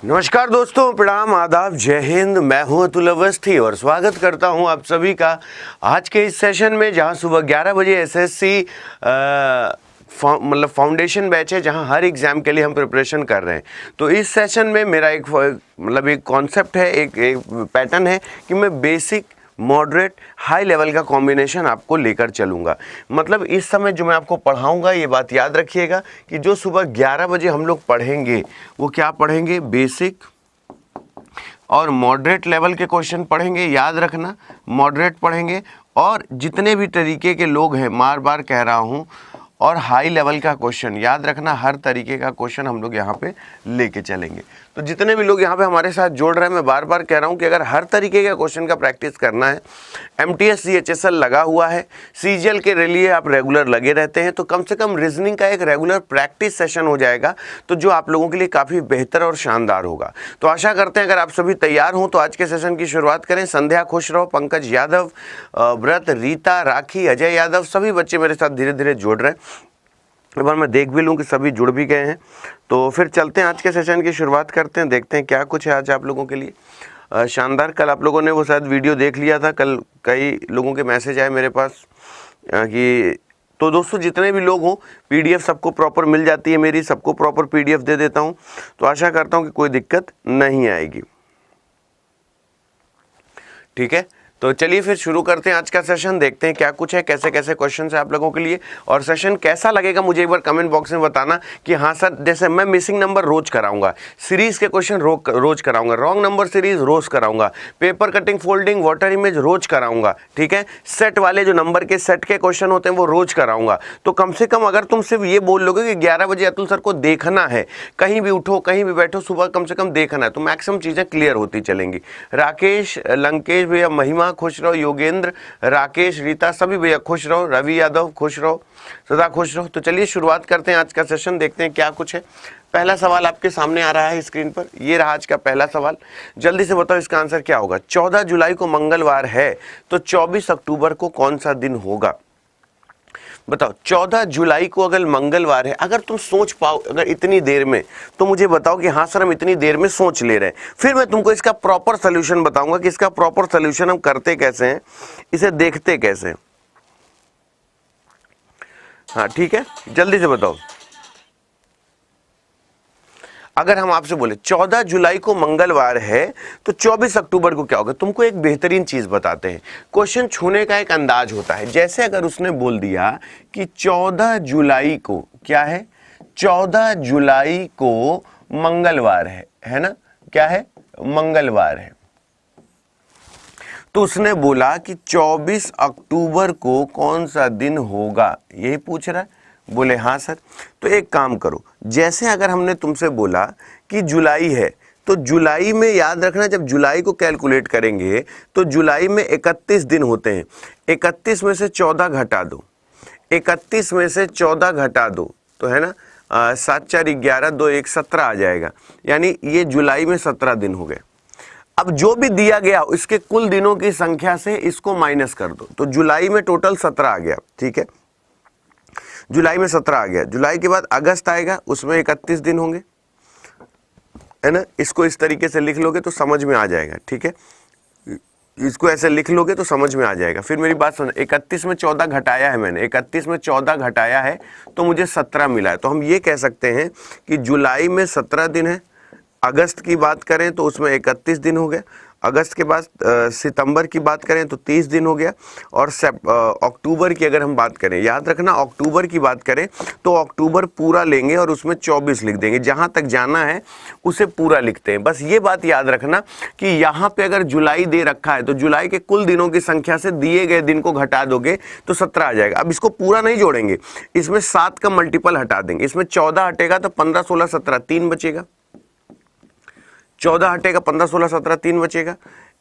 नमस्कार दोस्तों, प्रणाम, आदाब, जय हिंद। मैं हूं अतुल अवस्थी और स्वागत करता हूं आप सभी का आज के इस सेशन में, जहां सुबह 11 बजे एसएससी फाउंडेशन बैच है, जहां हर एग्ज़ाम के लिए हम प्रिपरेशन कर रहे हैं। तो इस सेशन में मेरा एक कॉन्सेप्ट है, एक पैटर्न है कि मैं बेसिक, मॉडरेट, हाई लेवल का कॉम्बिनेशन आपको लेकर चलूँगा। मतलब इस समय जो मैं आपको पढ़ाऊँगा, ये बात याद रखिएगा कि जो सुबह 11 बजे हम लोग पढ़ेंगे वो क्या पढ़ेंगे, बेसिक और मॉडरेट लेवल के क्वेश्चन पढ़ेंगे। याद रखना, मॉडरेट पढ़ेंगे और जितने भी तरीके के लोग हैं, बार बार कह रहा हूँ, और हाई लेवल का क्वेश्चन याद रखना, हर तरीके का क्वेश्चन हम लोग यहाँ पे लेके चलेंगे। तो जितने भी लोग यहाँ पे हमारे साथ जोड़ रहे हैं, मैं बार बार कह रहा हूँ कि अगर हर तरीके का क्वेश्चन का प्रैक्टिस करना है, MTS CHSL लगा हुआ है, CGL के लिए आप रेगुलर लगे रहते हैं, तो कम से कम रीजनिंग का एक रेगुलर प्रैक्टिस सेशन हो जाएगा, तो जो आप लोगों के लिए काफ़ी बेहतर और शानदार होगा। तो आशा करते हैं अगर आप सभी तैयार हों तो आज के सेशन की शुरुआत करें। संध्या खुश रहो, पंकज यादव, व्रत, रीता, राखी, अजय यादव, सभी बच्चे मेरे साथ धीरे धीरे जुड़ रहे हैं। एक बार मैं देख भी लूँ कि सभी जुड़ भी गए हैं, तो फिर चलते हैं, आज के सेशन की शुरुआत करते हैं, देखते हैं क्या कुछ है आज आप लोगों के लिए। शानदार। कल आप लोगों ने वो शायद वीडियो देख लिया था, कल कई लोगों के मैसेज आए मेरे पास कि, तो दोस्तों जितने भी लोग हों, PDF सबको प्रॉपर मिल जाती है मेरी, सबको प्रॉपर PDF दे देता हूँ, तो आशा करता हूँ कि कोई दिक्कत नहीं आएगी। ठीक है, तो चलिए फिर शुरू करते हैं आज का सेशन, देखते हैं क्या कुछ है, कैसे कैसे क्वेश्चन है आप लोगों के लिए, और सेशन कैसा लगेगा मुझे एक बार कमेंट बॉक्स में बताना कि हाँ सर, जैसे मैं मिसिंग नंबर रोज कराऊंगा, सीरीज के क्वेश्चन रोज कराऊंगा, रॉन्ग नंबर सीरीज रोज कराऊंगा, paper cutting, folding, water image रोज कराऊंगा, ठीक है, सेट वाले जो नंबर के सेट के क्वेश्चन होते हैं वो रोज कराऊंगा। तो कम से कम अगर तुम सिर्फ ये बोल लोगे कि 11 बजे अतुल सर को देखना है, कहीं भी उठो, कहीं भी बैठो, सुबह कम से कम देखना है, तो मैक्सिमम चीजें क्लियर होती चलेंगी। राकेश, लंकेश भैया, महिमा खुश रहो, योगेंद्र, राकेश, रीता, सभी भैया खुश रहो, रवि यादव खुश रहो, सदा खुश रहो। तो चलिए शुरुआत करते हैं आज का सेशन, देखते हैं क्या कुछ है। पहला सवाल आपके सामने आ रहा है स्क्रीन पर, ये रहा आज का पहला सवाल। जल्दी से बताओ इसका आंसर क्या होगा। 14 जुलाई को मंगलवार है, तो 24 अक्टूबर को कौन सा दिन होगा। बताओ, 14 जुलाई को अगर मंगलवार है, अगर तुम सोच पाओ अगर इतनी देर में, तो मुझे बताओ कि हाँ सर हम इतनी देर में सोच ले रहे हैं, फिर मैं तुमको इसका प्रॉपर सोल्यूशन बताऊंगा कि इसका प्रॉपर सोल्यूशन हम करते कैसे हैं, इसे देखते कैसे हैं। हाँ ठीक है, जल्दी से बताओ। अगर हम आपसे बोले 14 जुलाई को मंगलवार है तो 24 अक्टूबर को क्या होगा, तुमको एक बेहतरीन चीज बताते हैं। क्वेश्चन छूने का एक अंदाज होता है, जैसे अगर उसने बोल दिया कि 14 जुलाई को क्या है, 14 जुलाई को मंगलवार है ना, क्या है, मंगलवार है, तो उसने बोला कि 24 अक्टूबर को कौन सा दिन होगा, यही पूछ रहा है। बोले हाँ सर, तो एक काम करो, जैसे अगर हमने तुमसे बोला कि जुलाई है, तो जुलाई में याद रखना, जब जुलाई को कैलकुलेट करेंगे तो जुलाई में 31 दिन होते हैं, 31 में से 14 घटा दो, 31 में से 14 घटा दो, तो है ना, 7 4 11 2 1 17 आ जाएगा, यानी ये जुलाई में 17 दिन हो गए। अब जो भी दिया गया इसके कुल दिनों की संख्या से इसको माइनस कर दो, तो जुलाई में टोटल 17 आ गया, ठीक है, जुलाई में 17 आ गया। जुलाई के बाद अगस्त आएगा, उसमें 31 दिन होंगे, है ना, इसको इस तरीके से लिख लोगे तो समझ में आ जाएगा, ठीक है, इसको ऐसे लिख लोगे तो समझ में आ जाएगा। फिर मेरी बात सुनो, 31 में 14 घटाया है मैंने, 31 में 14 घटाया है तो मुझे 17 मिला है, तो हम ये कह सकते हैं कि जुलाई में 17 दिन है। अगस्त की बात करें तो उसमें 31 दिन हो गए, अगस्त के बाद सितंबर की बात करें तो 30 दिन हो गया, और अक्टूबर की अगर हम बात करें, याद रखना अक्टूबर की बात करें तो अक्टूबर पूरा लेंगे और उसमें 24 लिख देंगे, जहां तक जाना है उसे पूरा लिखते हैं। बस ये बात याद रखना कि यहाँ पे अगर जुलाई दे रखा है तो जुलाई के कुल दिनों की संख्या से दिए गए दिन को घटा दोगे तो 17 आ जाएगा। अब इसको पूरा नहीं जोड़ेंगे, इसमें 7 का मल्टीपल हटा देंगे, इसमें 14 हटेगा तो 15 16 17 3 बचेगा, 14 हटेगा 15 16 17 3 बचेगा,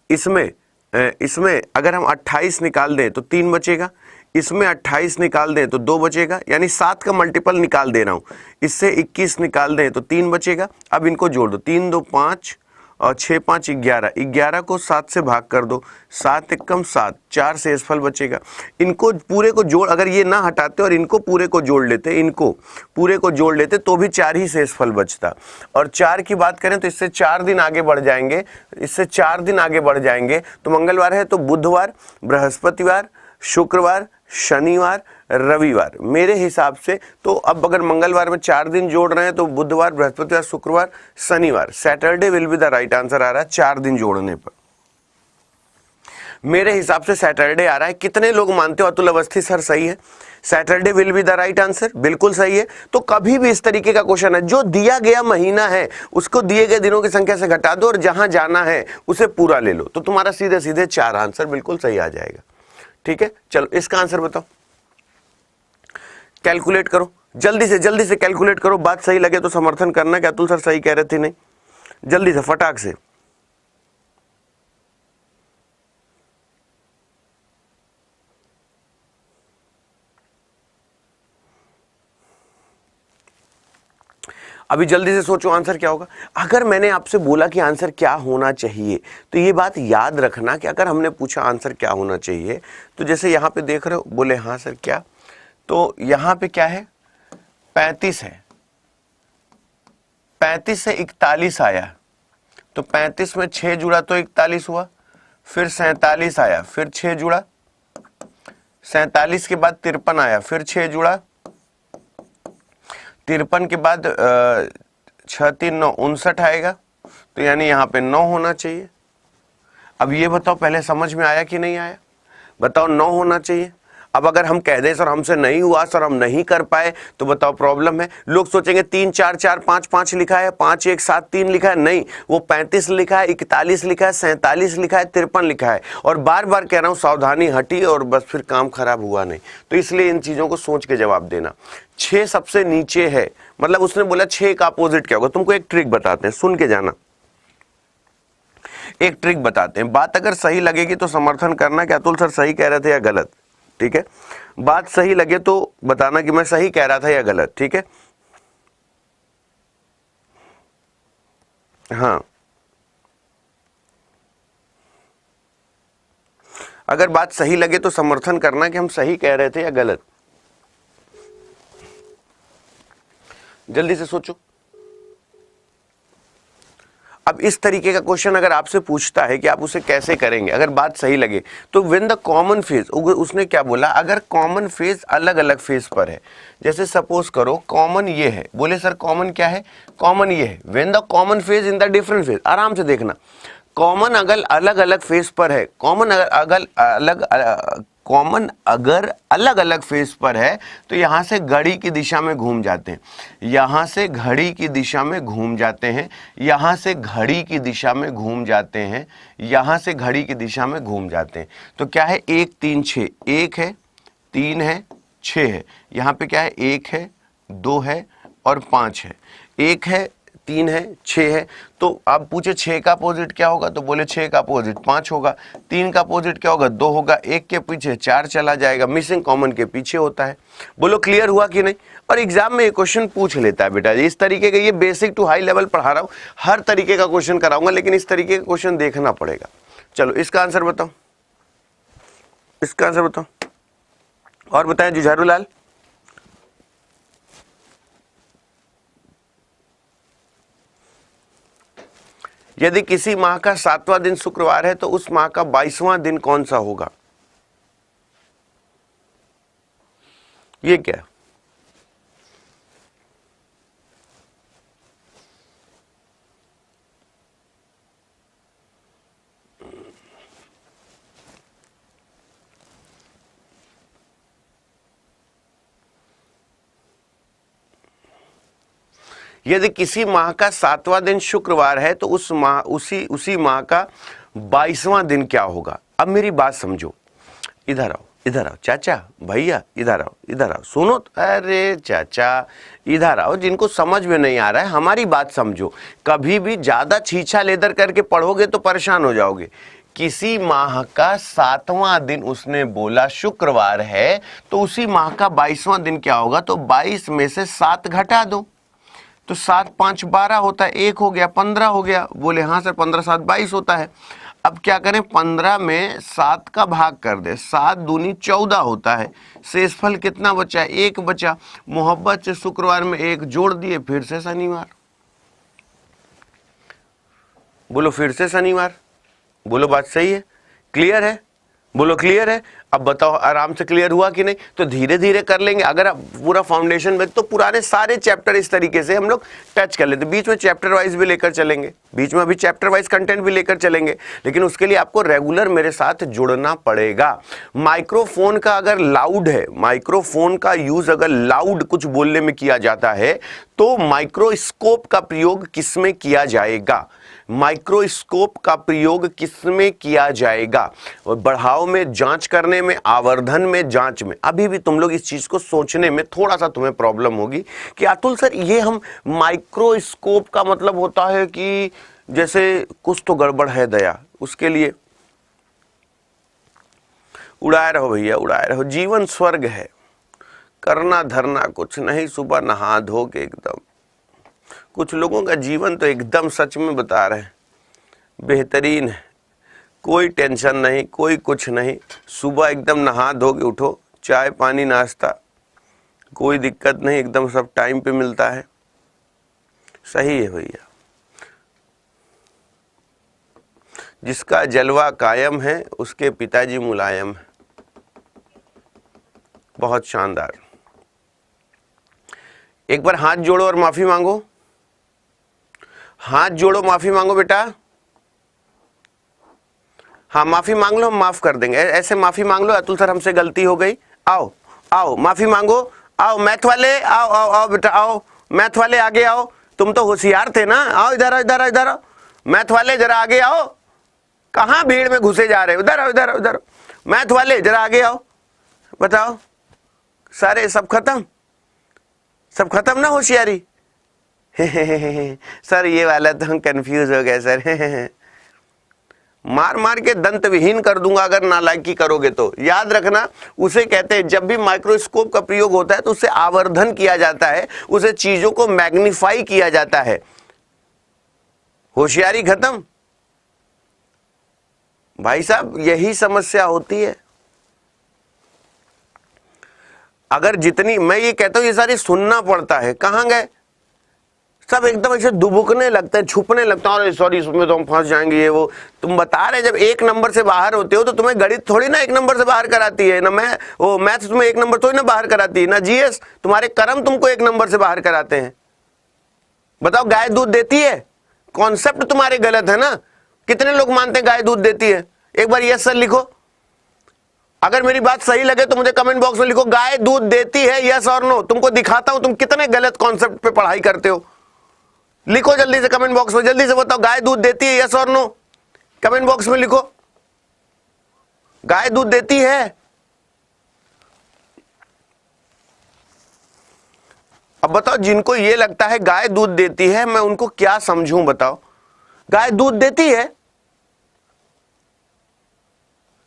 इसमें अगर हम 28 निकाल दें तो 3 बचेगा, इसमें 28 निकाल दें तो 2 बचेगा, यानी 7 का मल्टीपल निकाल दे रहा हूं, इससे 21 निकाल दें तो 3 बचेगा। अब इनको जोड़ दो, 3 2 5 और 6 5 11, 11 को 7 से भाग कर दो, 7 एकम 7, 4 शेषफल बचेगा। इनको पूरे को जोड़, अगर ये ना हटाते और इनको पूरे को जोड़ लेते, इनको पूरे को जोड़ लेते तो भी 4 ही शेषफल बचता। और 4 की बात करें तो इससे 4 दिन आगे बढ़ जाएंगे, इससे 4 दिन आगे बढ़ जाएंगे। तो मंगलवार है तो बुधवार, बृहस्पतिवार, शुक्रवार, शनिवार, रविवार मेरे हिसाब से। तो अब अगर मंगलवार में 4 दिन जोड़ रहे हैं तो बुधवार, बृहस्पतिवार, शुक्रवार, शनिवार, Saturday will be the right answer आ रहा है 4 दिन जोड़ने पर। मेरे हिसाब से सैटरडे आ रहा है। कितने लोग मानते हो अतुल अवस्थी सर सही है? Saturday will be the right answer, बिल्कुल सही है। तो कभी भी इस तरीके का क्वेश्चन है, जो दिया गया महीना है उसको दिए गए दिनों की संख्या से घटा दो और जहां जाना है उसे पूरा ले लो, तो तुम्हारा सीधे सीधे 4 आंसर बिल्कुल सही आ जाएगा। ठीक है, चलो इसका आंसर बताओ, कैलकुलेट करो, जल्दी से कैलकुलेट करो। बात सही लगे तो समर्थन करना कि अतुल सर सही कह रहे थे, नहीं जल्दी से फटाक से। अभी जल्दी से सोचो आंसर क्या होगा। अगर मैंने आपसे बोला कि आंसर क्या होना चाहिए तो ये बात याद रखना कि अगर हमने पूछा आंसर क्या होना चाहिए तो जैसे यहां पे देख रहे हो, बोले हाँ सर क्या, तो यहां पे क्या है 35 है, 35 से 41 आया तो 35 में 6 जुड़ा तो 41 हुआ, फिर 47 आया, फिर 6 जुड़ा, 47 के बाद 53 आया, फिर 6 जुड़ा, 53 के बाद 6 3 9 59 आएगा, तो यानी यहाँ पे 9 होना चाहिए। अब ये बताओ पहले समझ में आया कि नहीं आया? बताओ 9 होना चाहिए। अब अगर हम कह दें सर हमसे नहीं हुआ, सर हम नहीं कर पाए, तो बताओ प्रॉब्लम है। लोग सोचेंगे 3 4 4 5 5 लिखा है, 5 1 7 3 लिखा है, नहीं वो 35 लिखा है, 41 लिखा है, 47 लिखा है, 53 लिखा है। और बार बार कह रहा हूं सावधानी हटी और बस फिर काम खराब हुआ नहीं। तो इसलिए इन चीजों को सोच के जवाब देना। 6 सबसे नीचे है, मतलब उसने बोला 6 का अपोजिट क्या होगा। तुमको एक ट्रिक बताते हैं, सुन के जाना। एक ट्रिक बताते हैं, बात अगर सही लगेगी तो समर्थन करना कि अतुल सर सही कह रहे थे या गलत। ठीक है, बात सही लगे तो बताना कि मैं सही कह रहा था या गलत। ठीक है, हाँ अगर बात सही लगे तो समर्थन करना कि हम सही कह रहे थे या गलत। जल्दी से सोचो। अब इस तरीके का क्वेश्चन अगर आपसे पूछता है कि आप उसे कैसे करेंगे, अगर बात सही लगे तो व्हेन द कॉमन फेज, उसने क्या बोला, अगर कॉमन फेज अलग अलग फेज पर है, जैसे सपोज करो कॉमन ये है, बोले सर कॉमन क्या है, कॉमन ये है, when the common phase in the different phase, आराम से देखना, कॉमन अगर अलग अलग फेज पर है, कॉमन अगर अलग अलग फेज पर है तो यहां से घड़ी की दिशा में घूम जाते हैं, यहां से घड़ी की दिशा में घूम जाते हैं, यहां से घड़ी की दिशा में घूम जाते हैं, यहां से घड़ी की दिशा में घूम जाते हैं। तो क्या है 1 3 6, 1 है 3 है 6 है, यहां पे क्या है 1 है 2 है और 5 है, 1 है 3 है 6 है। तो आप पूछे 6 का अपोजिट क्या होगा, तो बोले 6 का अपोजिट 5 होगा, 3 का अपोजिट क्या होगा 2 होगा, 1 के पीछे 4 चला जाएगा, मिसिंग कॉमन के पीछे होता है। बोलो क्लियर हुआ कि नहीं? और एग्जाम में ये क्वेश्चन पूछ लेता है बेटा, इस तरीके के, ये बेसिक टू हाई लेवल पढ़ा रहा हूं, हर तरीके का क्वेश्चन कराऊंगा लेकिन इस तरीके का क्वेश्चन देखना पड़ेगा। चलो इसका आंसर बताओ, इसका आंसर बताओ और बताएं जुझारू लाल। यदि किसी माह का 7वां दिन शुक्रवार है तो उस माह का 22वां दिन कौन सा होगा? ये क्या? यदि किसी माह का 7वां दिन शुक्रवार है तो उस माह उसी माह का 22वां दिन क्या होगा? अब मेरी बात समझो, इधर आओ चाचा भैया, इधर आओ सुनो। अरे चाचा इधर आओ, जिनको समझ में नहीं आ रहा है हमारी बात समझो। कभी भी ज्यादा छीछा लेदर करके पढ़ोगे तो परेशान हो जाओगे। किसी माह का 7वां दिन उसने बोला शुक्रवार है तो उसी माह का 22वां दिन क्या होगा? तो 22 में से 7 घटा दो, तो 7 5 12 होता है, 1 हो गया 15 हो गया। बोले हाँ सर 15 7 22 होता है। अब क्या करें, 15 में 7 का भाग कर दे, 7 दूनी 14 होता है। शेषफल कितना बचा, 1 बचा। मोहब्बत से शुक्रवार में 1 जोड़ दिए, फिर से शनिवार। बोलो फिर से शनिवार। बोलो बात सही है, क्लियर है? बोलो क्लियर है? अब बताओ आराम से क्लियर हुआ कि नहीं? तो धीरे धीरे कर लेंगे। अगर आप पूरा फाउंडेशन में, तो पुराने सारे चैप्टर इस तरीके से हम लोग टच कर लेते। बीच में चैप्टर वाइज भी लेकर चलेंगे, बीच में अभी चैप्टर वाइज कंटेंट भी लेकर चलेंगे, लेकिन उसके लिए आपको रेगुलर मेरे साथ जुड़ना पड़ेगा। माइक्रोफोन का अगर लाउड है, माइक्रोफोन का यूज अगर लाउड कुछ बोलने में किया जाता है, तो माइक्रोस्कोप का प्रयोग किसमें किया जाएगा? माइक्रोस्कोप का प्रयोग किसमें किया जाएगा? बढ़ाव में, जांच करने में, आवर्धन में, जांच में। अभी भी तुम लोग इस चीज को सोचने में थोड़ा सा तुम्हें प्रॉब्लम होगी कि अतुल सर ये हम माइक्रोस्कोप का मतलब होता है कि जैसे कुछ तो गड़बड़ है दया, उसके लिए उड़ाए रहो भैया, उड़ाए रहो। जीवन स्वर्ग है, करना धरना कुछ नहीं, सुबह नहा धो के एकदम। कुछ लोगों का जीवन तो एकदम सच में बता रहे हैं बेहतरीन है, कोई टेंशन नहीं, कोई कुछ नहीं। सुबह एकदम नहा धो के उठो, चाय पानी नाश्ता, कोई दिक्कत नहीं, एकदम सब टाइम पे मिलता है। सही है भैया। जिसका जलवा कायम है उसके पिताजी मुलायम है। बहुत शानदार। एक बार हाथ जोड़ो और माफी मांगो। हाथ जोड़ो, माफी मांगो बेटा। हाँ माफी मांग लो, हम माफ कर देंगे। ऐसे माफी मांग लो, अतुल सर हमसे गलती हो गई। आओ आओ माफी मांगो, आओ मैथ वाले, आओ आओ आओ बेटा, आओ मैथ वाले आगे आओ। तुम तो होशियार थे ना, आओ इधर आओ, इधर आओ, इधर आओ। मैथ वाले जरा आगे आओ, कहाँ भीड़ में घुसे जा रहे हो? इधर आओ, इधर आओ, इधर। मैथ वाले जरा आगे आओ, बताओ। सारे सब खत्म, सब खत्म ना होशियारी? सर ये वाला तो हम कंफ्यूज हो गए सर। मार मार के दंत विहीन कर दूंगा अगर नालायकी करोगे तो। याद रखना, उसे कहते हैं, जब भी माइक्रोस्कोप का प्रयोग होता है तो उसे आवर्धन किया जाता है, उसे चीजों को मैग्नीफाई किया जाता है। होशियारी खत्म भाई साहब, यही समस्या होती है। अगर जितनी, मैं ये कहता हूं ये सारी सुनना पड़ता है। कहां गए सब? एकदम ऐसे दुबुकने लगते हैं, छुपने लगता है। अरे सॉरी, इसमें तो हम फंस जाएंगे, ये वो। तुम बता रहे जब 1 नंबर से बाहर होते हो तो तुम्हें गणित थोड़ी ना 1 नंबर से बाहर कराती है ना, मैं वो मैथ्स तुम्हें 1 नंबर थोड़ी ना बाहर कराती है ना, जीएस। तुम्हारे कर्म तुमको 1 नंबर से बाहर कराते हैं। बताओ गाय दूध देती है? कॉन्सेप्ट तुम्हारे गलत है ना। कितने लोग मानते हैं गाय दूध देती है? एक बार यस सर लिखो। अगर मेरी बात सही लगे तो मुझे कमेंट बॉक्स में लिखो, गाय दूध देती है, यस और नो। तुमको दिखाता हूं तुम कितने गलत कॉन्सेप्ट पे पढ़ाई करते हो। लिखो जल्दी से कमेंट बॉक्स में, जल्दी से बताओ गाय दूध देती है, यस और नो। कमेंट बॉक्स में लिखो, गाय दूध देती है। अब बताओ, जिनको ये लगता है गाय दूध देती है, मैं उनको क्या समझूं? बताओ, गाय दूध देती है?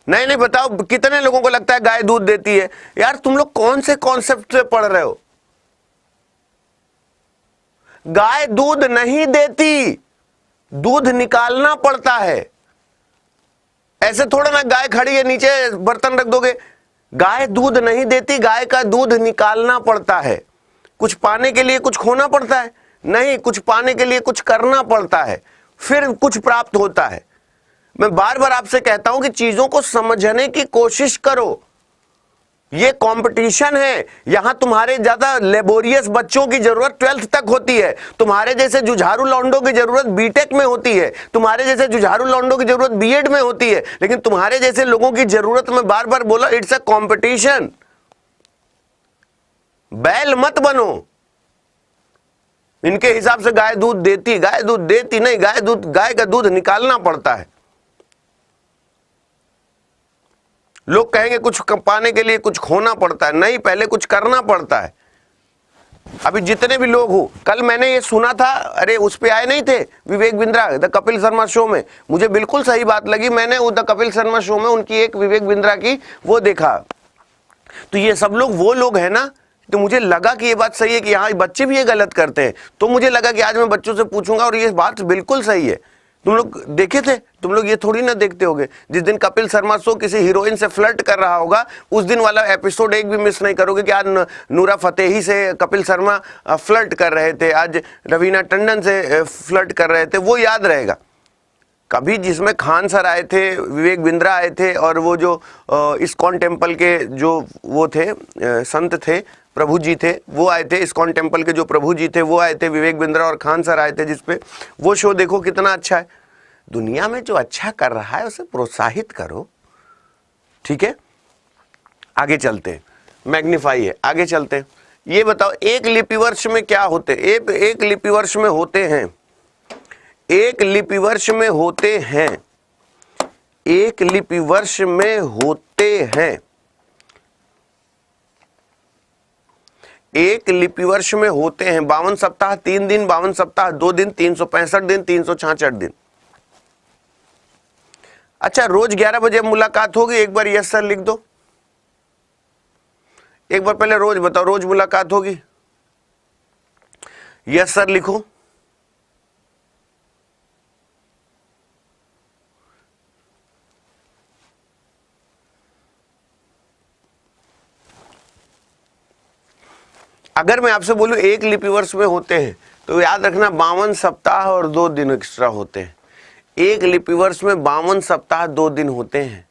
नहीं नहीं, बताओ कितने लोगों को लगता है गाय दूध देती है? यार तुम लोग कौन से कॉन्सेप्ट से पढ़ रहे हो? गाय दूध नहीं देती, दूध निकालना पड़ता है। ऐसे थोड़ा ना गाय खड़ी है नीचे बर्तन रख दोगे। गाय दूध नहीं देती, गाय का दूध निकालना पड़ता है। कुछ पाने के लिए कुछ खोना पड़ता है? नहीं, कुछ पाने के लिए कुछ करना पड़ता है, फिर कुछ प्राप्त होता है। मैं बार बार आपसे कहता हूं कि चीजों को समझने की कोशिश करो। ये कंपटीशन है, यहां तुम्हारे ज्यादा लेबोरियस बच्चों की जरूरत 12th तक होती है। तुम्हारे जैसे जुझारू लौंडों की जरूरत बीटेक में होती है, तुम्हारे जैसे जुझारू लौंडों की जरूरत बीएड में होती है, लेकिन तुम्हारे जैसे लोगों की जरूरत, मैं बार बार बोला, इट्स अ कंपटीशन। बैल मत बनो। इनके हिसाब से गाय दूध देती, गाय दूध देती नहीं, गाय का दूध निकालना पड़ता है। लोग कहेंगे कुछ पाने के लिए कुछ खोना पड़ता है। नहीं, पहले कुछ करना पड़ता है। अभी जितने भी लोग हो, कल मैंने ये सुना था, अरे उस पे आए नहीं थे विवेक बिंद्रा द कपिल शर्मा शो में, मुझे बिल्कुल सही बात लगी। मैंने द कपिल शर्मा शो में उनकी एक विवेक बिंद्रा की वो देखा। तो ये सब लोग वो लोग हैं ना तो मुझे लगा कि ये बात सही है कि हाँ बच्चे भी ये गलत करते हैं, तो मुझे लगा कि आज मैं बच्चों से पूछूंगा और ये बात बिल्कुल सही है। तुम लोग देखे थे, तुम लोग ये थोड़ी ना देखते होगे, जिस दिन कपिल शर्मा शो किसी हीरोइन से फ्लर्ट कर रहा होगा उस दिन वाला एपिसोड एक भी मिस नहीं करोगे कि आज नूरा फतेही से कपिल शर्मा फ्लर्ट कर रहे थे, आज रवीना टंडन से फ्लर्ट कर रहे थे, वो याद रहेगा। कभी जिसमें खान सर आए थे, विवेक बिंद्रा आए थे, और वो जो इस्कॉन टेम्पल के जो वो थे संत थे, प्रभु जी थे, वो आए थे। इस्कॉन टेम्पल के जो प्रभु जी थे वो आए थे, विवेक बिंद्रा और खान सर आए थे, जिसपे वो शो देखो कितना अच्छा है। दुनिया में जो अच्छा कर रहा है उसे प्रोत्साहित करो, ठीक है। आगे चलते हैं, मैग्नीफाई है, आगे चलते हैं। ये बताओ एक लिपि वर्ष में क्या होते, एक लिपि वर्ष में होते हैं, एक लिपि वर्ष में होते हैं, एक लिपि वर्ष में होते हैं, एक लिपि वर्ष में होते हैं 52 सप्ताह 3 दिन, 52 सप्ताह 2 दिन, 365 दिन, 366 दिन। अच्छा, रोज 11 बजे मुलाकात होगी, एक बार यस सर लिख दो। एक बार पहले रोज बताओ, रोज मुलाकात होगी? यस सर लिखो। अगर मैं आपसे बोलूं एक लिपि वर्ष में होते हैं तो याद रखना 52 सप्ताह और 2 दिन एक्स्ट्रा होते हैं। एक लिपि वर्ष में 52 सप्ताह 2 दिन होते हैं।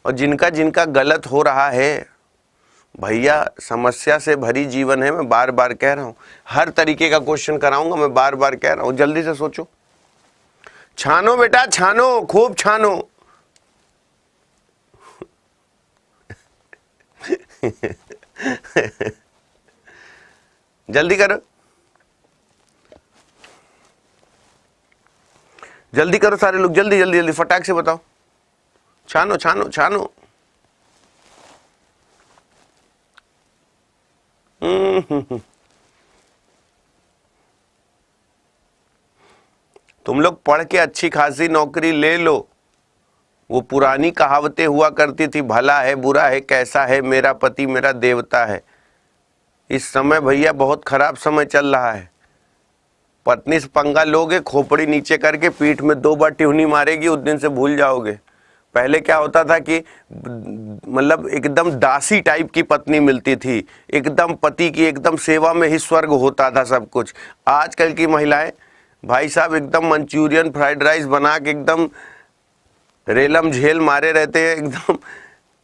और जिनका जिनका गलत हो रहा है भैया, समस्या से भरी जीवन है, मैं बार बार कह रहा हूं। हर तरीके का क्वेश्चन कराऊंगा, मैं बार बार कह रहा हूं, जल्दी से सोचो, छानो बेटा छानो, खूब छानो। जल्दी करो, जल्दी करो सारे लोग, जल्दी जल्दी जल्दी फटाक से बताओ, छानो छानो छानो। तुम लोग पढ़ के अच्छी खासी नौकरी ले लो। वो पुरानी कहावतें हुआ करती थी, भला है बुरा है कैसा है मेरा पति मेरा देवता है। इस समय भैया बहुत खराब समय चल रहा है। पत्नी से पंगा लोगे, खोपड़ी नीचे करके पीठ में 2 बार टिहनी मारेगी, उस दिन से भूल जाओगे। पहले क्या होता था कि मतलब एकदम दासी टाइप की पत्नी मिलती थी, एकदम पति की एकदम सेवा में ही स्वर्ग होता था सब कुछ। आजकल की महिलाएं भाई साहब एकदम मंचूरियन फ्राइड राइस बना के एकदम रेलम झेल मारे रहते हैं एकदम।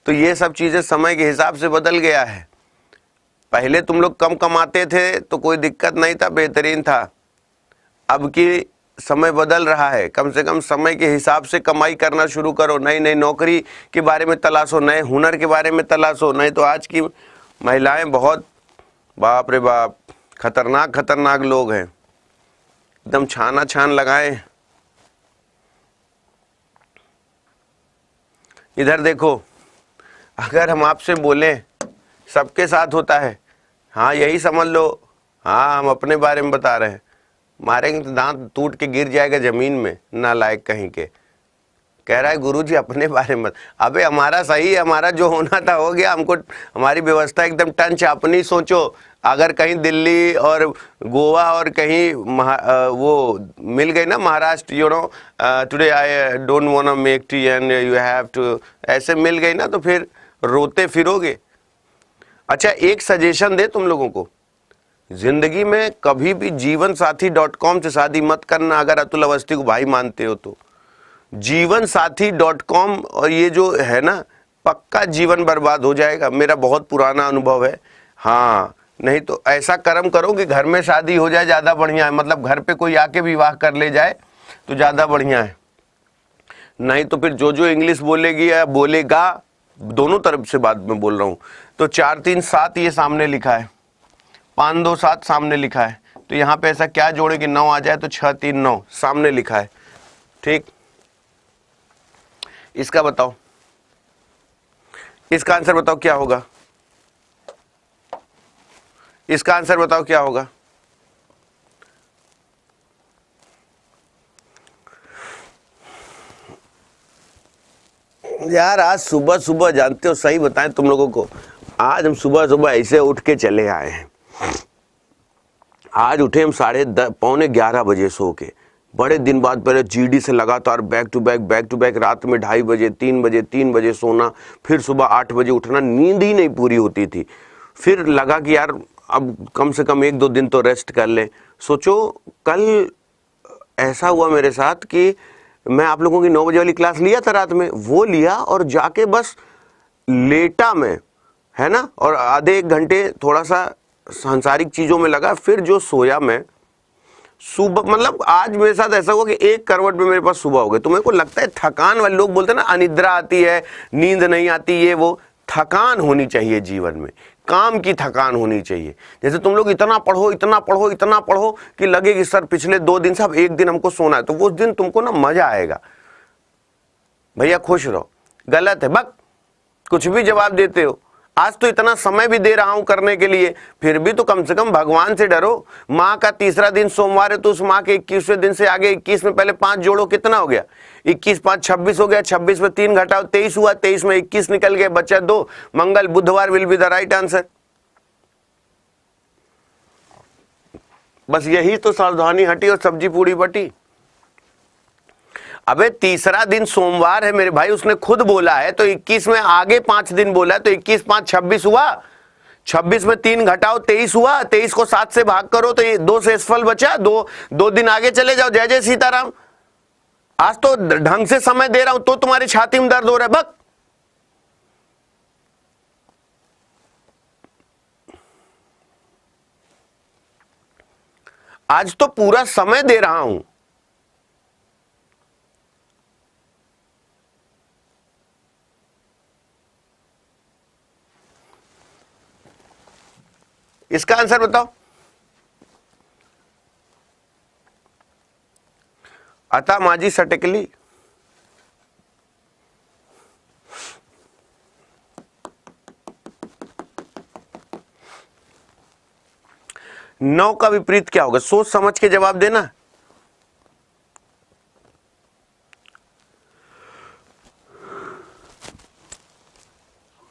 तो ये सब चीज़ें समय के हिसाब से बदल गया है। पहले तुम लोग कम कमाते थे तो कोई दिक्कत नहीं था, बेहतरीन था। अब की समय बदल रहा है, कम से कम समय के हिसाब से कमाई करना शुरू करो। नई नई नौकरी के बारे में तलाशो, नए हुनर के बारे में तलाशो। नहीं तो आज की महिलाएं बहुत बाप रे बाप खतरनाक खतरनाक लोग हैं, एकदम छाना छान लगाए। इधर देखो, अगर हम आपसे बोलें सबके साथ होता है, हाँ यही समझ लो, हाँ हम अपने बारे में बता रहे हैं, मारेंगे तो दांत टूट के गिर जाएगा जमीन में, नालायक कहीं के। कह रहा है गुरुजी अपने बारे में। अबे हमारा सही है, हमारा जो होना था हो गया, हमको हमारी व्यवस्था एकदम टंच। अपनी सोचो, अगर कहीं दिल्ली और गोवा और कहीं वो मिल गई ना Maharashtra, you know today I don't want to make tea and you have to, ऐसे मिल गई ना तो फिर रोते फिरोगे। अच्छा एक सजेशन दे तुम लोगों को, जिंदगी में कभी भी जीवनसाथी.com से शादी मत करना। अगर अतुल अवस्थी को भाई मानते हो तो जीवनसाथी.com और ये जो है ना, पक्का जीवन बर्बाद हो जाएगा। मेरा बहुत पुराना अनुभव है। हाँ नहीं तो ऐसा कर्म करो कि घर में शादी हो जाए, ज़्यादा बढ़िया है। मतलब घर पे कोई आके विवाह कर ले जाए तो ज़्यादा बढ़िया है। नहीं तो फिर जो जो इंग्लिश बोलेगी या बोलेगा, दोनों तरफ से बात में बोल रहा हूँ, तो 4 3 7 ये सामने लिखा है, 5 2 7 सामने लिखा है। तो यहाँ पे ऐसा क्या जोड़े कि 9 आ जाए, तो 6 3 9 सामने लिखा है। ठीक, इसका बताओ, इसका आंसर बताओ क्या होगा? इसका आंसर बताओ क्या होगा? यार आज सुबह सुबह जानते हो, सही बताएं तुम लोगों को, आज हम सुबह सुबह ऐसे उठ के चले आए हैं। आज उठे हम 10:30 पौने 11 बजे सो के, बड़े दिन बाद पहले जीडी से लगातार बैक टू बैक रात में 2:30 बजे 3 बजे सोना, फिर सुबह 8 बजे उठना, नींद ही नहीं पूरी होती थी। फिर लगा कि यार अब कम से कम 1-2 दिन तो रेस्ट कर ले। सोचो कल ऐसा हुआ मेरे साथ कि मैं आप लोगों की 9 बजे वाली क्लास लिया था रात में, वो लिया और जाके बस लेटा मैं, है ना, और आधे 1 घंटे थोड़ा सा सांसारिक चीजों में लगा, फिर जो सोया मैं सुबह, मतलब आज मेरे साथ ऐसा हुआ कि एक करवट में मेरे पास सुबह हो गई। तो मेरे को लगता है थकान वाले लोग बोलते हैं ना अनिद्रा आती है, नींद नहीं आती, ये वो थकान होनी चाहिए जीवन में, काम की थकान होनी चाहिए। जैसे तुम लोग इतना पढ़ो कि लगे कि सर पिछले 2 दिन से अब 1 दिन हमको सोना है, तो उस दिन तुमको ना मजा आएगा, भैया खुश रहो। गलत है बक, कुछ भी जवाब देते हो। आज तो इतना समय भी दे रहा हूं करने के लिए, फिर भी तो कम से कम भगवान से डरो। माँ का तीसरा दिन सोमवार है तो उस माँ के 21वें दिन से आगे 21 में पहले 5 जोड़ो, कितना हो गया? 21 5 26 हो गया, 26 में 3 घटाओ 23 हुआ, 23 में 21 निकल गए, बचा 2। मंगल बुधवार will be the right answer. बस यही तो सावधानी हटी और सब्जी पूड़ी बटी। अबे तीसरा दिन सोमवार है मेरे भाई, उसने खुद बोला है, तो 21 में आगे 5 दिन बोला है, तो 21 5 26 हुआ, 26 में 3 घटाओ 23 हुआ, 23 को 7 से भाग करो तो ये 2 से फल बचा, 2 दिन आगे चले जाओ। जय जय सीताराम। आज तो ढंग से समय दे रहा हूं तो तुम्हारी छाती में दर्द हो रहा है बक। आज तो पूरा समय दे रहा हूं। इसका आंसर बताओ। अता माजी सटकली, नौ का विपरीत क्या होगा? सोच समझ के जवाब देना।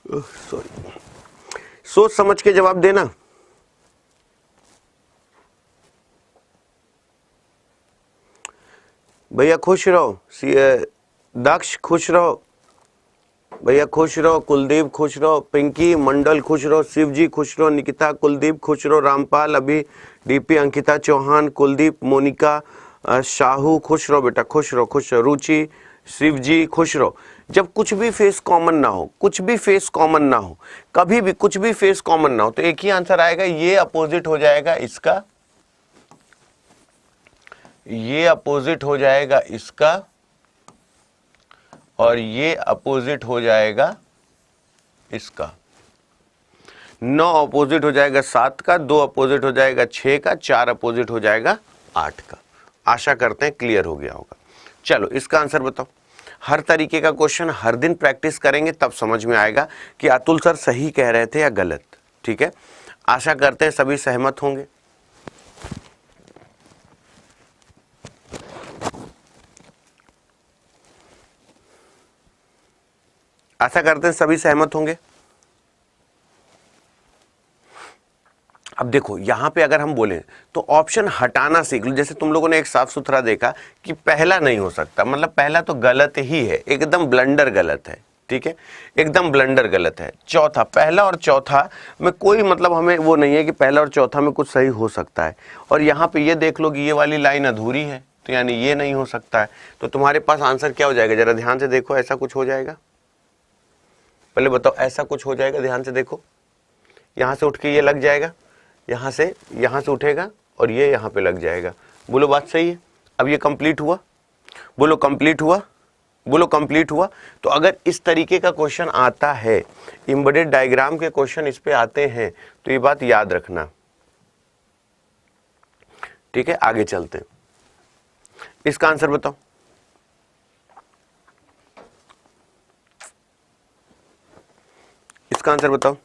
सॉरी, सोच समझ के जवाब देना। भैया खुश रहो, दक्ष खुश रहो, भैया खुश रहो, कुलदीप खुश रहो, पिंकी मंडल खुश रहो, शिवजी खुश रहो, निकिता कुलदीप खुश रहो, रामपाल अभी, डीपी अंकिता चौहान, कुलदीप मोनिका शाहू खुश रहो बेटा, खुश रहो, रुचि शिवजी खुश रहो। जब कुछ भी फेस कॉमन ना हो, कुछ भी फेस कॉमन ना हो, कभी भी कुछ भी फेस कॉमन ना हो, तो एक ही आंसर आएगा, ये अपोजिट हो जाएगा इसका, ये अपोजिट हो जाएगा इसका, और ये अपोजिट हो जाएगा इसका। 9 अपोजिट हो जाएगा 7 का, 2 अपोजिट हो जाएगा 6 का, 4 अपोजिट हो जाएगा 8 का। आशा करते हैं क्लियर हो गया होगा। चलो इसका आंसर बताओ। हर तरीके का क्वेश्चन हर दिन प्रैक्टिस करेंगे तब समझ में आएगा कि अतुल सर सही कह रहे थे या गलत। ठीक है, आशा करते हैं सभी सहमत होंगे। आशा करते हैं सभी सहमत होंगे। अब देखो यहां पे अगर हम बोलें तो ऑप्शन हटाना सीख लो। जैसे तुम लोगों ने एक साफ सुथरा देखा कि पहला नहीं हो सकता, मतलब पहला तो गलत ही है, एकदम ब्लंडर गलत है। ठीक है, एकदम ब्लंडर गलत है। चौथा, पहला और चौथा में कोई मतलब हमें वो नहीं है कि पहला और चौथा में कुछ सही हो सकता है। और यहाँ पे ये देख लो कि ये वाली लाइन अधूरी है, तो यानी ये नहीं हो सकता है। तो तुम्हारे पास आंसर क्या हो जाएगा, जरा ध्यान से देखो। ऐसा कुछ हो जाएगा, पहले बताओ ऐसा कुछ हो जाएगा, ध्यान से देखो। यहां से उठ के ये लग जाएगा, यहां से उठेगा और ये यहां पे लग जाएगा। बोलो बात सही है? अब ये कंप्लीट हुआ, बोलो कंप्लीट हुआ, बोलो कंप्लीट हुआ। तो अगर इस तरीके का क्वेश्चन आता है, एम्बेडेड डायग्राम के क्वेश्चन इस पे आते हैं, तो ये बात याद रखना। ठीक है, आगे चलते हैं। इसका आंसर बताओ। इसका आंसर बताओ।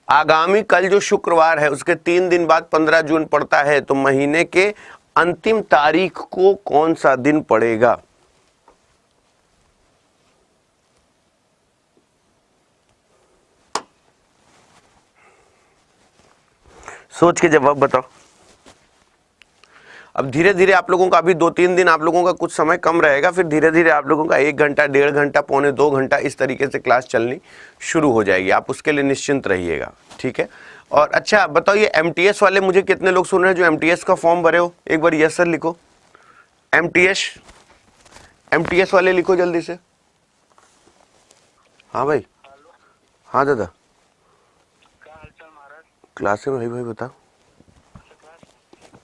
आगामी कल जो शुक्रवार है उसके 3 दिन बाद 15 जून पड़ता है, तो महीने के अंतिम तारीख को कौन सा दिन पड़ेगा? सोच के जवाब बताओ। अब धीरे धीरे आप लोगों का अभी 2-3 दिन आप लोगों का कुछ समय कम रहेगा, फिर धीरे धीरे आप लोगों का 1 घंटा, 1.5 घंटा, पौने 2 घंटा इस तरीके से क्लास चलनी शुरू हो जाएगी। आप उसके लिए निश्चिंत रहिएगा, ठीक है। और अच्छा बताओ, ये एमटीएस वाले मुझे कितने लोग सुन रहे हैं जो एमटीएस का फॉर्म भरे हो? एक बार यस सर लिखो। एमटीएस वाले लिखो जल्दी से। हाँ भाई, हाँ दादा, क्लास में भाई बताओ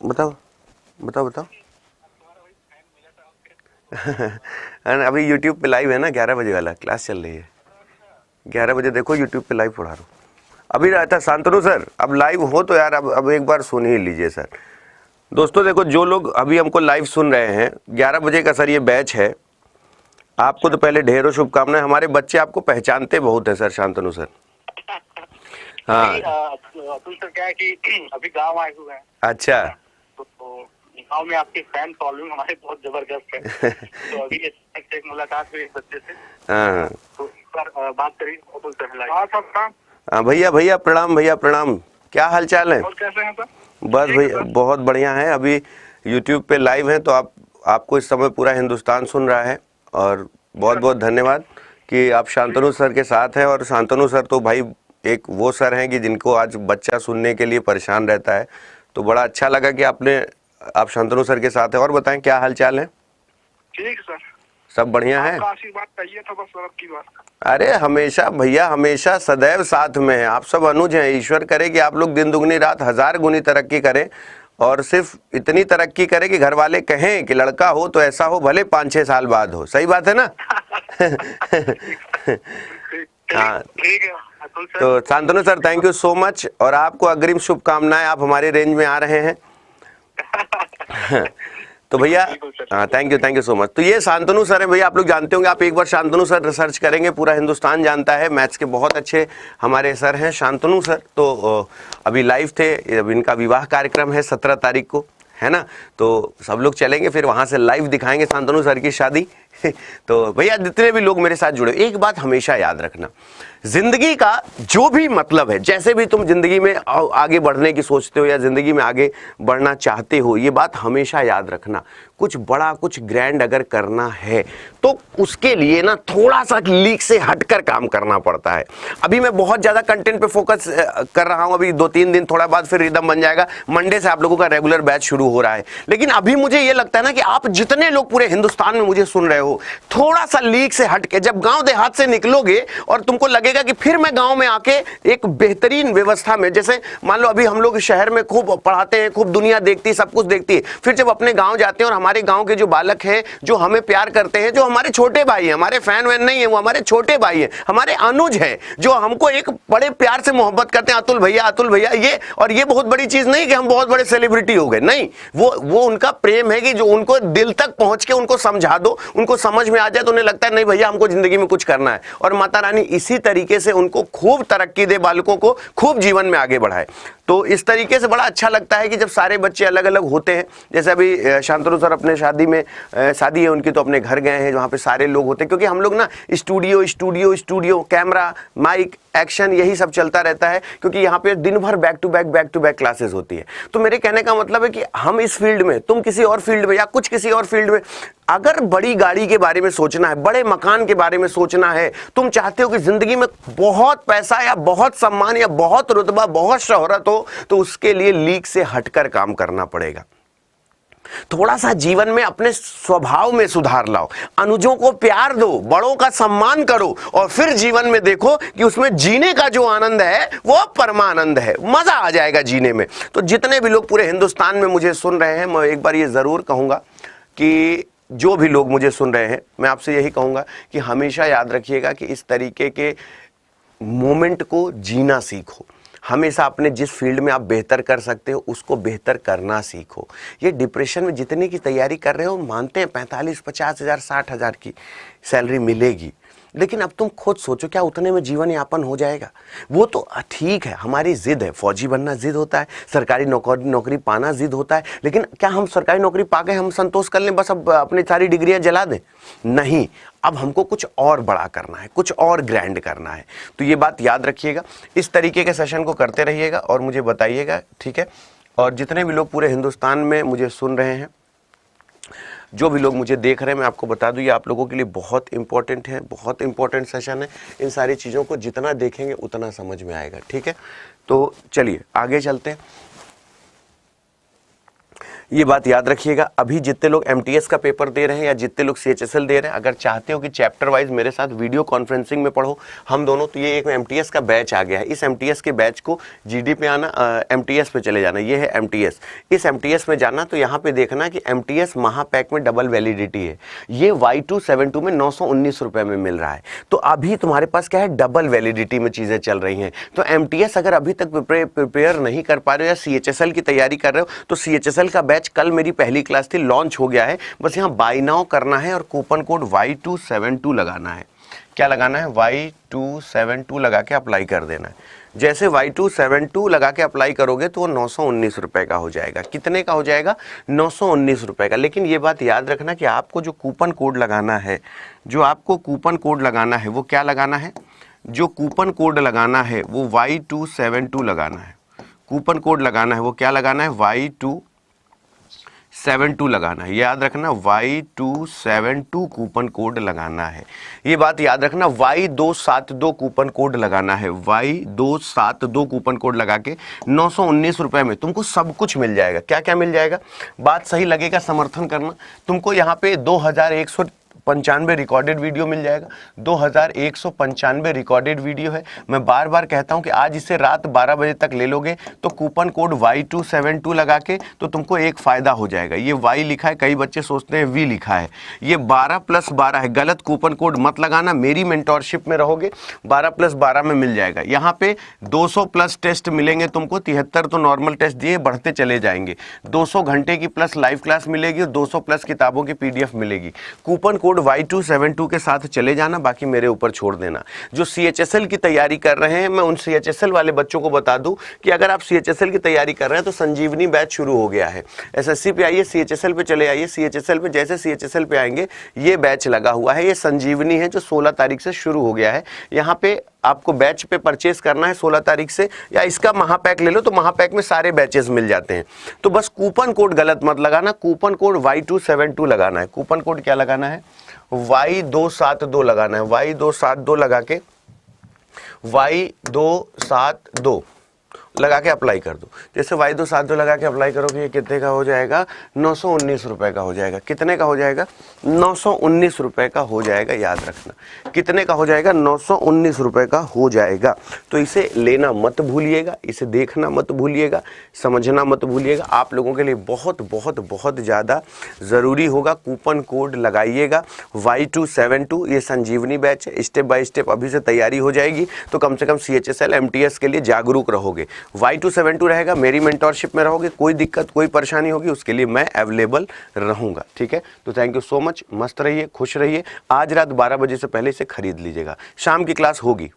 बताओ बताओ बताओ। अभी यूट्यूब पे लाइव है ना, 11 बजे वाला क्लास चल रही है। 11 बजे देखो यूट्यूब पे लाइव पढ़ा रहा हूँ अभी। रहता शांतनु सर, अब लाइव हो तो यार अब एक बार सुन ही लीजिए सर। दोस्तों देखो, जो लोग अभी हमको लाइव सुन रहे हैं, 11 बजे का सर ये बैच है। आपको तो पहले ढेरों शुभकामनाएं। हमारे बच्चे आपको पहचानते बहुत है सर, शांतनु सर। हाँ अतुल सर, क्या है कि अभी गांव आए हुए हैं। अच्छा, तो गांव में आपकी फैन फॉलोइंग हमारे बहुत जबरदस्त है। तो अभी एक मुलाकात हुई एक बच्चे से, हाँ तो इस पर बात करी अतुल सर। हाँ सब, हाँ भैया प्रणाम, भैया प्रणाम। क्या हाल चाल है? और कैसे हैं सर? बस भैया बहुत बढ़िया है। अभी यूट्यूब पे लाइव है तो आपको इस समय पूरा हिंदुस्तान सुन रहा है, और बहुत बहुत धन्यवाद कि आप शांतनु सर के साथ हैं। और शांतनु सर तो भाई एक वो सर हैं कि जिनको आज बच्चा सुनने के लिए परेशान रहता है, तो बड़ा अच्छा लगा कि आप शांतनु सर के साथ हैं। और बताएं क्या हाल चाल है? ठीक सर, सब बढ़िया है? आशीर्वाद चाहिए था बस सर आपकी बात। अरे हमेशा भैया, हमेशा सदैव साथ में है। आप सब अनुज हैं। ईश्वर करे कि आप लोग दिन दुगनी रात 1000 गुनी तरक्की करें, और सिर्फ इतनी तरक्की करें कि घर वाले कहें कि लड़का हो तो ऐसा हो, भले 5-6 साल बाद हो। सही बात है ना? हाँ ठीक है अतुल सर। तो Shantanu sir thank you so much, और आपको अग्रिम शुभकामनाएं। आप हमारे रेंज में आ रहे हैं। तो भैया हाँ, थैंक यू सो मच। तो ये शांतनु सर है भैया, आप लोग जानते होंगे। आप एक बार शांतनु सर रिसर्च करेंगे, पूरा हिंदुस्तान जानता है। मैथ्स के बहुत अच्छे हमारे सर हैं शांतनु सर। तो अभी लाइव थे, अब इनका विवाह कार्यक्रम है 17 तारीख को, है ना। तो सब लोग चलेंगे, फिर वहाँ से लाइव दिखाएंगे शांतनु सर की शादी। तो भैया जितने भी लोग मेरे साथ जुड़े, एक बात हमेशा याद रखना, जिंदगी का जो भी मतलब है, जैसे भी तुम जिंदगी में आगे बढ़ने की सोचते हो या जिंदगी में आगे बढ़ना चाहते हो, ये बात हमेशा याद रखना, कुछ बड़ा कुछ ग्रैंड अगर करना है तो उसके लिए ना थोड़ा सा लीक से हटकर काम करना पड़ता है। अभी मैं बहुत ज्यादा कंटेंट पे फोकस कर रहा हूं, अभी 2-3 दिन थोड़ा बाद फिर रिदम बन जाएगा। मंडे से आप लोगों का रेगुलर बैच शुरू हो रहा है। लेकिन अभी मुझे ये लगता है ना कि आप जितने लोग पूरे हिंदुस्तान में मुझे सुन रहे हो, थोड़ा सा लीक से हटके जब गांव देहात से निकलोगे और तुमको लगेगा कि फिर मैं गांव में आके एक बेहतरीन व्यवस्था में, जैसे मान लो अभी हम लोग शहर में खूब पढ़ाते हैं, खूब दुनिया देखती है, सब कुछ देखती है, फिर जब अपने गांव जाते हैं और हमारे गांव के जो बालक हैं जो हमें प्यार करते हैं, जो हमारे छोटे भाई हैं, हमारे फैन वैन नहीं है, वो हमारे छोटे भाई हैं, हमारे अनुज हैं, जो हमको एक बड़े प्यार से मोहब्बत करते हैं, अतुल भैया ये। और ये बहुत बड़ी चीज नहीं कि हम बहुत बड़े सेलिब्रिटी हो गए, नहीं, वो उनका प्रेम है कि जो उनको दिल तक पहुंच के उनको समझा दो, उनको समझ में आ जाए तो उन्हें लगता है नहीं भैया हमको जिंदगी में कुछ करना है। और माता रानी इसी तरीके से उनको खूब तरक्की दे, बालकों को खूब जीवन में आगे बढ़ाए। तो इस तरीके से बड़ा अच्छा लगता है कि जब सारे बच्चे अलग अलग होते हैं, जैसे अभी शांतनु सर अपने शादी है उनकी, तो अपने घर गए हैं वहाँ पे सारे लोग होते हैं, क्योंकि हम लोग ना स्टूडियो कैमरा माइक एक्शन यही सब चलता रहता है, क्योंकि यहाँ पे दिन भर बैक टू बैक क्लासेस होती है। तो मेरे कहने का मतलब है कि हम इस फील्ड में, तुम किसी और फील्ड में या कुछ किसी और फील्ड में, अगर बड़ी गाड़ी के बारे में सोचना है, बड़े मकान के बारे में सोचना है, तुम चाहते हो कि जिंदगी में बहुत पैसा या बहुत सम्मान या बहुत रुतबा, बहुत शोहरत हो, तो उसके लिए लीक से हटकर काम करना पड़ेगा। थोड़ा सा जीवन में अपने स्वभाव में सुधार लाओ, अनुजों को प्यार दो, बड़ों का सम्मान करो, और फिर जीवन में देखो कि उसमें जीने का जो आनंद है वो परमानंद है, मजा आ जाएगा जीने में। तो जितने भी लोग पूरे हिंदुस्तान में मुझे सुन रहे हैं, मैं एक बार ये जरूर कहूंगा कि जो भी लोग मुझे सुन रहे हैं, मैं आपसे यही कहूंगा कि हमेशा याद रखिएगा कि इस तरीके के मोमेंट को जीना सीखो। हमेशा अपने जिस फील्ड में आप बेहतर कर सकते हो उसको बेहतर करना सीखो। ये डिप्रेशन में जितने की तैयारी कर रहे हो, मानते हैं 45-50 हज़ार 60 हज़ार की सैलरी मिलेगी, लेकिन अब तुम खुद सोचो, क्या उतने में जीवन यापन हो जाएगा? वो तो ठीक है, हमारी जिद है, फौजी बनना जिद होता है, सरकारी नौकरी पाना जिद होता है, लेकिन क्या हम सरकारी नौकरी पाके हम संतोष कर लें, बस अब अपनी सारी डिग्रियां जला दें? नहीं, अब हमको कुछ और बड़ा करना है, कुछ और ग्रैंड करना है। तो ये बात याद रखिएगा, इस तरीके के सेशन को करते रहिएगा और मुझे बताइएगा, ठीक है? और जितने भी लोग पूरे हिंदुस्तान में मुझे सुन रहे हैं, जो भी लोग मुझे देख रहे हैं, मैं आपको बता दूं, ये आप लोगों के लिए बहुत इंपॉर्टेंट है, बहुत इंपॉर्टेंट सेशन है। इन सारी चीज़ों को जितना देखेंगे उतना समझ में आएगा, ठीक है? तो चलिए आगे चलते हैं। ये बात याद रखिएगा, अभी जितने लोग एमटीएस का पेपर दे रहे हैं या जितने लोग सीएचएसएल दे रहे हैं, अगर चाहते हो कि चैप्टर वाइज मेरे साथ वीडियो कॉन्फ्रेंसिंग में पढ़ो हम दोनों, तो ये एक एमटीएस का बैच आ गया है। इस एमटीएस के बैच को जीडी पे आना, एमटीएस पे चले जाना, ये है एमटीएस। इस एमटीएस में जाना तो यहाँ पे देखना कि एमटीएस महापैक में डबल वैलिडिटी है, ये Y272 में 919 रुपये में मिल रहा है। तो अभी तुम्हारे पास क्या है, डबल वैलिडिटी में चीज़ें चल रही हैं। तो एमटीएस अगर अभी तक प्रिपेयर नहीं कर पा रहे हो या सीएचएसएल की तैयारी कर रहे हो, तो सीएचएसएल का बैच कल मेरी पहली क्लास थी, लॉन्च हो गया है। बस यहाँ बाय नाउ करना है और कूपन कोड Y272 लगाना है। क्या लगाना है? Y272 लगा के अप्लाई कर देना है। जैसे Y272 लगा के अप्लाई करोगे तो वो 919 रुपये का हो जाएगा। कितने का हो जाएगा? 919 रुपये का। लेकिन ये बात याद रखना कि आपको जो कूपन कोड लगाना है, जो आपको कूपन कोड लगाना है वो क्या लगाना है? जो कूपन कोड लगाना है वो Y272 लगाना है। कूपन कोड लगाना है वो क्या लगाना है? Y272 लगाना है। याद रखना, Y272 कूपन कोड लगाना है। ये बात याद रखना, Y272 कूपन कोड लगाना है। Y272 कूपन कोड लगा के 919 रुपये में तुमको सब कुछ मिल जाएगा। क्या क्या मिल जाएगा? बात सही लगेगा, समर्थन करना। तुमको यहाँ पे 2195 रिकॉर्डेड वीडियो मिल जाएगा। 2195 रिकॉर्डेड वीडियो है। मैं बार बार कहता हूं कि आज इसे रात 12 बजे तक ले लोगे तो कूपन कोड Y272 लगा के तो तुमको एक फायदा हो जाएगा। ये Y लिखा है, कई बच्चे सोचते हैं V लिखा है, ये 12+12 है। गलत कूपन कोड मत लगाना, मेरी मेंटोरशिप में रहोगे 12+12 में मिल जाएगा। यहाँ पे 200 प्लस टेस्ट मिलेंगे तुमको, 73 तो नॉर्मल टेस्ट दिए, बढ़ते चले जाएंगे। 200 घंटे की प्लस लाइव क्लास मिलेगी और 200 प्लस किताबों की PDF मिलेगी। कूपन कोड Y272 के साथ चले जाना, बाकी मेरे ऊपर छोड़ देना। जो CHSL की तैयारी कर रहे हैं, मैं उन CHSL वाले बच्चों को बता दूं कि अगर आप CHSL की तैयारी कर रहे हैं तो संजीवनी बैच शुरू हो गया है। SSC पे आइए, CHSL पे चले आइए। CHSL पे जैसे CHSL पे आएंगे, ये बैच लगा हुआ है, ये संजीवनी है जो 16 तारीख से शुरू हो गया है। यहाँ पे आपको बैच पे परचेस करना है 16 तारीख से, या इसका महापैक ले लो तो महापैक में सारे बैचेस मिल जाते हैं। तो बस कूपन कोड गलत मत लगाना, कूपन कोड Y272 लगाना है। कूपन कोड क्या लगाना है? Y272 लगाना है। Y272 लगा के Y272 लगा के अप्लाई कर दो। जैसे Y272 लगा के अप्लाई करोगे, ये कितने का हो जाएगा? 919 रुपये का हो जाएगा। कितने का हो जाएगा? 919 रुपये का हो जाएगा। याद रखना, कितने का हो जाएगा? 919 रुपये का हो जाएगा। तो इसे लेना मत भूलिएगा, इसे देखना मत भूलिएगा, समझना मत भूलिएगा। आप लोगों के लिए बहुत बहुत बहुत ज़्यादा ज़रूरी होगा। कूपन कोड लगाइएगा Y272। ये संजीवनी बैच है, स्टेप बाय स्टेप अभी से तैयारी हो जाएगी तो कम से कम CHSL MTS के लिए जागरूक रहोगे। Y272 रहेगा, मेरी मेंटोरशिप में रहोगे। कोई दिक्कत, कोई परेशानी होगी, उसके लिए मैं अवेलेबल रहूंगा, ठीक है? तो थैंक यू सो मच। मस्त रहिए, खुश रहिए। आज रात 12 बजे से पहले इसे खरीद लीजिएगा। शाम की क्लास होगी।